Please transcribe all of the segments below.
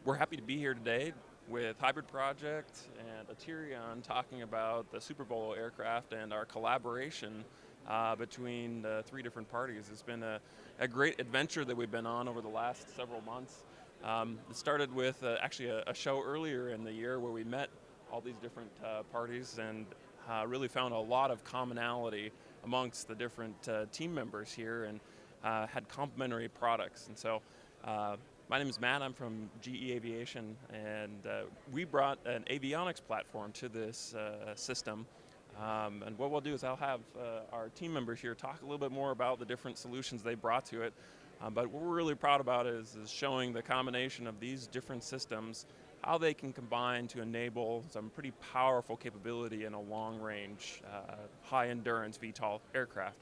We're happy to be here today with Hybrid Project and Aterion talking about the Super Bowl aircraft and our collaboration between the three different parties. It's been a great adventure that we've been on over the last several months. It started with actually a show earlier in the year where we met all these different parties and really found a lot of commonality amongst the different team members here and had complementary products. And so my name is Matt, I'm from GE Aviation, and we brought an avionics platform to this system. And what we'll do is I'll have our team members here talk a little bit more about the different solutions they brought to it. But what we're really proud about is showing the combination of these different systems, how they can combine to enable some pretty powerful capability in a long-range, high-endurance VTOL aircraft.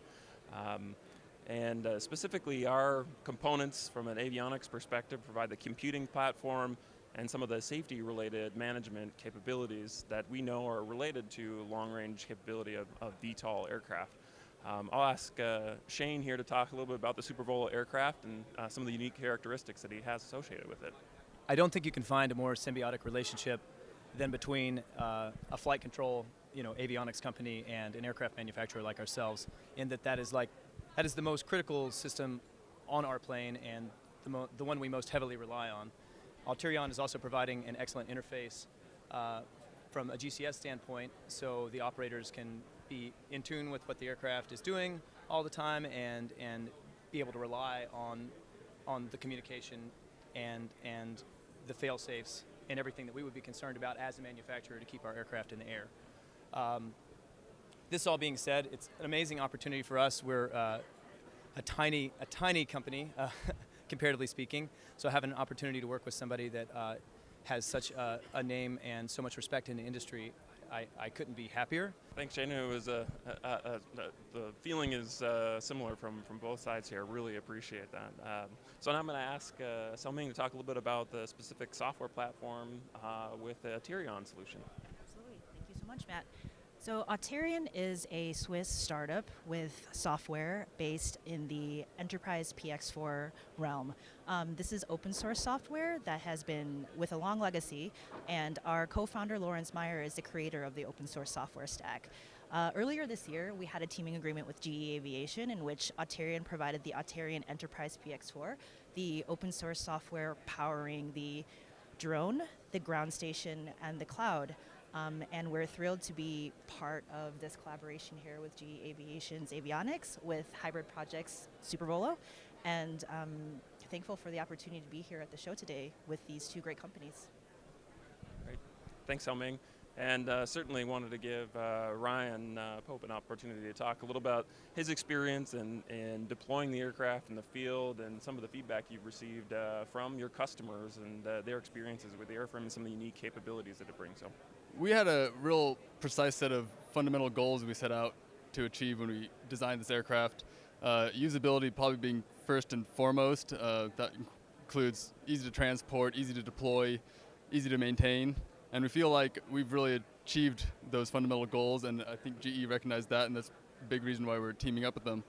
And specifically, our components from an avionics perspective provide the computing platform and some of the safety-related management capabilities that we know are related to long-range capability of VTOL aircraft. I'll ask Shane here to talk a little bit about the Super Bowl aircraft and some of the unique characteristics that he has associated with it. I don't think you can find a more symbiotic relationship than between a flight control, avionics company and an aircraft manufacturer like ourselves, in that is the most critical system on our plane and the one we most heavily rely on. Aterion is also providing an excellent interface from a GCS standpoint, so the operators can be in tune with what the aircraft is doing all the time and be able to rely on the communication and the fail-safes and everything that we would be concerned about as a manufacturer to keep our aircraft in the air. This all being said, it's an amazing opportunity for us. We're a tiny company, comparatively speaking, so having an opportunity to work with somebody that has such a name and so much respect in the industry, I couldn't be happier. Thanks, Shane. It was the feeling is similar from both sides here. Really appreciate that. So now I'm going to ask Selming to talk a little bit about the specific software platform with the Aterion solution. Absolutely. Thank you so much, Matt. So Aterion is a Swiss startup with software based in the enterprise PX4 realm. This is open source software that has been with a long legacy, and our co-founder Lawrence Meyer is the creator of the open source software stack. Earlier this year, we had a teaming agreement with GE Aviation in which Aterion provided the Aterion Enterprise PX4, the open source software powering the drone, the ground station, and the cloud. And we're thrilled to be part of this collaboration here with GE Aviation's avionics with Hybrid Project's Super Bolo, and thankful for the opportunity to be here at the show today with these two great companies. Great. Thanks, Selming. And certainly wanted to give Ryan Pope an opportunity to talk a little about his experience in deploying the aircraft in the field and some of the feedback you've received from your customers and their experiences with the airframe and some of the unique capabilities that it brings. So. We had a real precise set of fundamental goals we set out to achieve when we designed this aircraft. Usability probably being first and foremost. That includes easy to transport, easy to deploy, easy to maintain. And we feel like we've really achieved those fundamental goals, and I think GE recognized that, and that's a big reason why we're teaming up with them.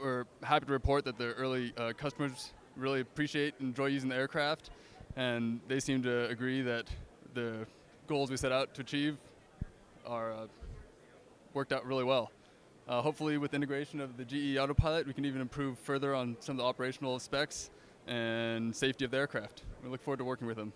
We're happy to report that the early customers really appreciate and enjoy using the aircraft, and they seem to agree that the goals we set out to achieve are worked out really well. Hopefully with integration of the GE Autopilot, we can even improve further on some of the operational specs and safety of the aircraft. We look forward to working with them.